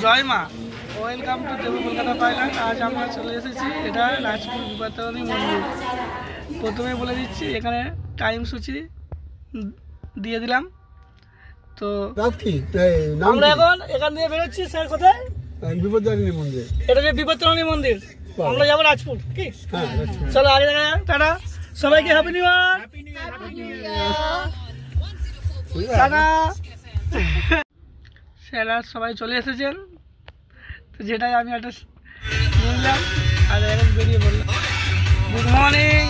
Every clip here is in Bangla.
জয় মা, welcome to Debu Kolkata pilot. আজ আমরা চলে এসেছি, এটা রাজপুর বিপত্তারিণী মন্দির। প্রথমে বলে দিচ্ছি, এখানে টাইম সূচি দিয়ে দিলাম। তো আমরা এখন এখান দিয়ে বেরোচ্ছি। স্যার কোথায়? বিপত্তারিণী মন্দির। এটা যে বিপত্তারিণী মন্দির, আমরা যাবো রাজপুর। কি চলো আগে দেখা যাক। টাটা সবাইকে, হ্যাপি নিউ ইয়ার। টাটা। স্যাররা সবাই চলে এসেছেন, তো যেটাই আমি একটা নিলাম আর এখন বেরিয়ে পড়লাম। গুড মর্নিং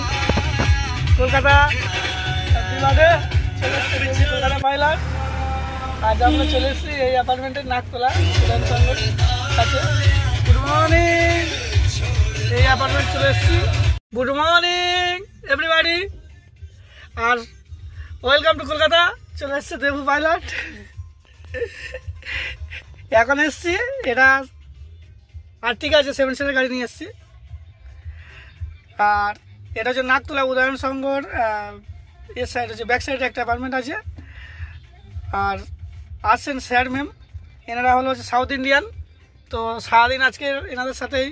কলকাতা, চলে এসেছি কলকাতা পাইলট। আজ আমরা চলে এসেছি এই অ্যাপার্টমেন্টের নাকতলা উদয়নসঙ্গের কাছে। গুড মর্নিং, এই অ্যাপার্টমেন্ট চলে এসেছি। গুড মর্নিং এভরিবাডি, আর ওয়েলকাম টু কলকাতা। চলে এসছে দেবু পাইলট। এখন এসছি, এটা আর ঠিক আছে 7 সিটার গাড়ি নিয়ে এসছি। আর এটা হচ্ছে নাকতলা উদয়ন সংঘর এর সাইড হচ্ছে ব্যাক সাইডে একটা অ্যাপার্টমেন্ট আছে। আর আসছেন স্যার ম্যাম, এনারা হলো হচ্ছে সাউথ ইন্ডিয়ান। তো সারাদিন আজকে এনাদের সাথেই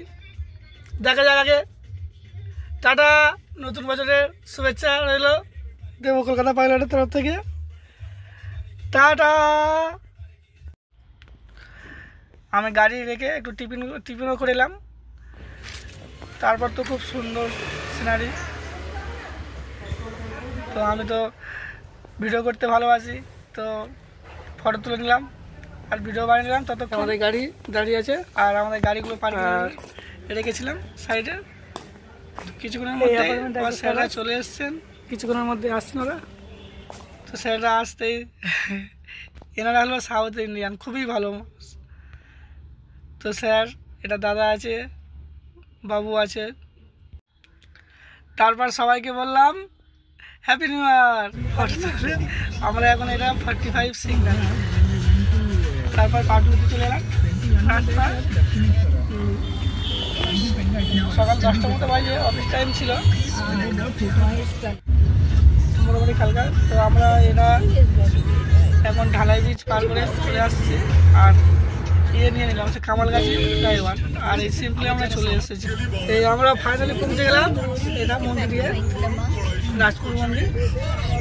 দেখা যাক। আগে টাটা, নতুন বছরের শুভেচ্ছা রইল দেবু কলকাতা পাইলটের তরফ থেকে। টাটা। আমি গাড়ি রেখে একটু টিফিনও করে এলাম। তারপর তো খুব সুন্দর সিনারি। তো আমি তো ভিডিও করতে ভালোবাসি, তো ফটো তুলে নিলাম আর ভিডিও বানিয়ে নিলাম। ততক্ষণ আমাদের গাড়ি দাঁড়িয়ে আছে, আর আমাদের গাড়িগুলো পার্কিং রেখেছিলাম সাইডে। কিছুক্ষণের মধ্যে স্যাররা চলে এসছেন, কিছুক্ষণের মধ্যে আসছেন ওরা। তো স্যাররা আসতেই, এনারা হলো সাউথ ইন্ডিয়ান, খুবই ভালো। তো স্যার, এটা দাদা আছে, বাবু আছে। তারপর সবাইকে বললাম হ্যাপি নিউ ইয়ার। আমরা এখন এটা 45 সিগন্যাল। তারপর পাটুলিতে চলে এলাম। সকাল 10টার মতো বাজে, অফিস টাইম ছিল মোটামুটি কালকা। তো আমরা এটা এখন ঢালাই ব্রিজ পার করে চলে আসছি। আর নিয়ে নিলাম হচ্ছে কামালগাছি ড্রাইভার। আর এই সিম্পলি আমরা চলে এসেছি। এই আমরা ফাইনালি পৌঁছে গেলাম। এটা মন্দির দিয়ে রাজপুর মন্দির,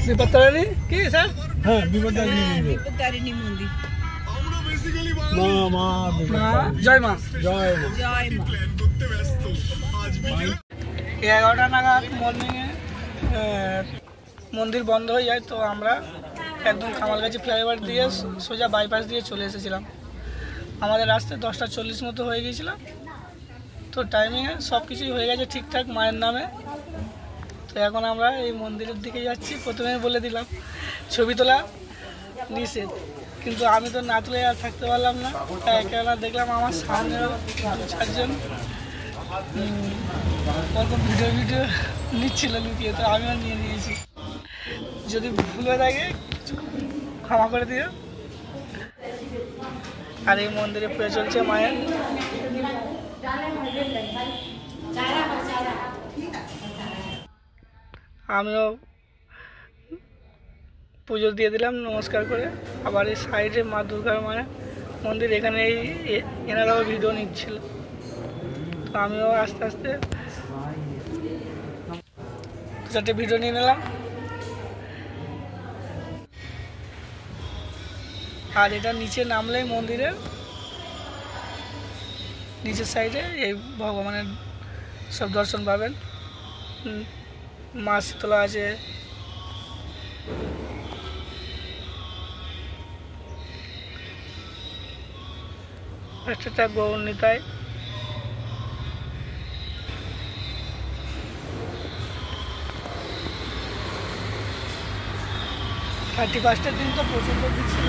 বিপত্তারিণী। কি স্যার? হ্যাঁ, বিপত্তারিণী মন্দির। জয় মা। 11টা নাগাদ মর্নিংয়ে মন্দির বন্ধ হয়ে যায়। তো আমরা একদম কামালগাছি ফ্লাইওভার দিয়ে সোজা বাইপাস দিয়ে চলে এসেছিলাম। আমাদের রাস্তায় 10টা 40 মতো হয়ে গিয়েছিল। তো টাইমিংয়ে সব কিছুই হয়ে গেছে ঠিকঠাক মায়ের নামে। তো এখন আমরা এই মন্দিরের দিকে যাচ্ছি। প্রথমে বলে দিলাম ছবি তোলা নিষেধ, কিন্তু আমি তো না তুলে আর থাকতে পারলাম না। কেননা দেখলাম আমার সামনেও 2-4 জন ওরকম ভিডিও নিচ্ছিল লুকিয়ে। তো আমিও নিয়ে নিয়েছি। যদি ভুল হয়ে থাকে ক্ষমা করে দিও। আর এই মন্দিরে পুজো চলছে মায়ের। আমিও পুজো দিয়ে দিলাম নমস্কার করে। আবার এই সাইডে মা দুর্গার মায়ের মন্দির, এখানে এনারাও ভিডিও নিচ্ছিল। তো আমিও আস্তে আস্তে 4টে ভিডিও নিয়ে নিলাম। আর এটা নিচে নামলেই মন্দিরের নিচের সাইডে এই ভগবানের সব দর্শন পাবেন। মা শীতলা আছে, একটা গৌরনিতাই। 31st দিন তো প্রচণ্ড ভিড় ছিল।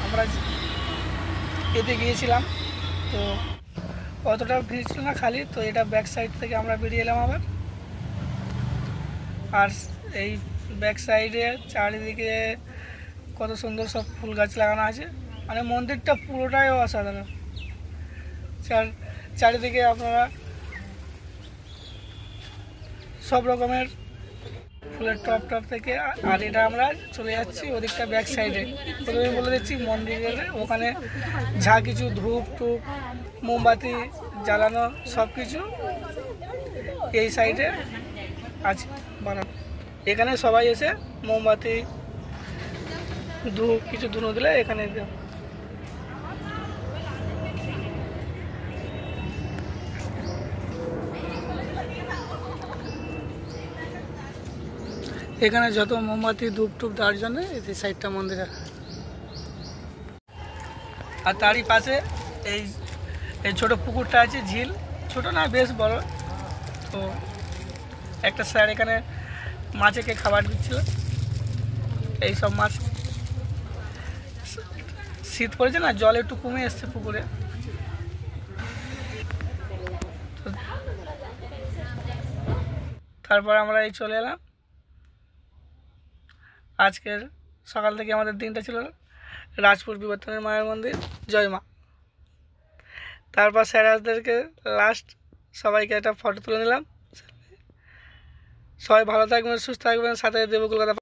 আমরা এতে গিয়েছিলাম, তো অতটা ভিড় ছিল না, খালি। তো এটা ব্যাক সাইড থেকে আমরা বেরিয়ে এলাম আবার। আর এই ব্যাক সাইডে চারিদিকে কত সুন্দর সব ফুল গাছ লাগানো আছে। মানে মন্দিরটা পুরোটাই অসাধারণ। চারিদিকে আপনারা সব রকমের ফুলের টপ টপ থেকে। আর এটা আমরা চলে যাচ্ছি ওদিকটা ব্যাক সাইডে। প্রথমে বলে দিচ্ছি মন্দিরের ওখানে যা কিছু ধূপ টুপ মোমবাতি জ্বালানো সব কিছু এই সাইডে আছে বানানো। এখানে সবাই এসে মোমবাতি ধূপ কিছু ধুনো দিলে এখানে দেব। এখানে যত মোমবাতি ধূপ টুপ দেওয়ার জন্য এই সাইডটা মন্দিরে। আর তারই পাশে এই এই ছোটো পুকুরটা আছে, ঝিল ছোট না বেশ বড়। তো একটা স্যার এখানে মাছেকে খাবার দিচ্ছিল। এই সব মাছ শীত পড়েছে না, জল একটু কমে এসছে পুকুরে। তারপর আমরা এই চলে এলাম। আজকের সকাল থেকে আমাদের দিনটা ছিল রাজপুর বিবর্তনের মায়ের মন্দির, জয় মা। তারপর স্যারাজদেরকে লাস্ট সবাইকে একটা ফটো তুলে নিলাম। সবাই ভালো থাকবেন, সুস্থ থাকবেন, সাথে দেব কলকাতা।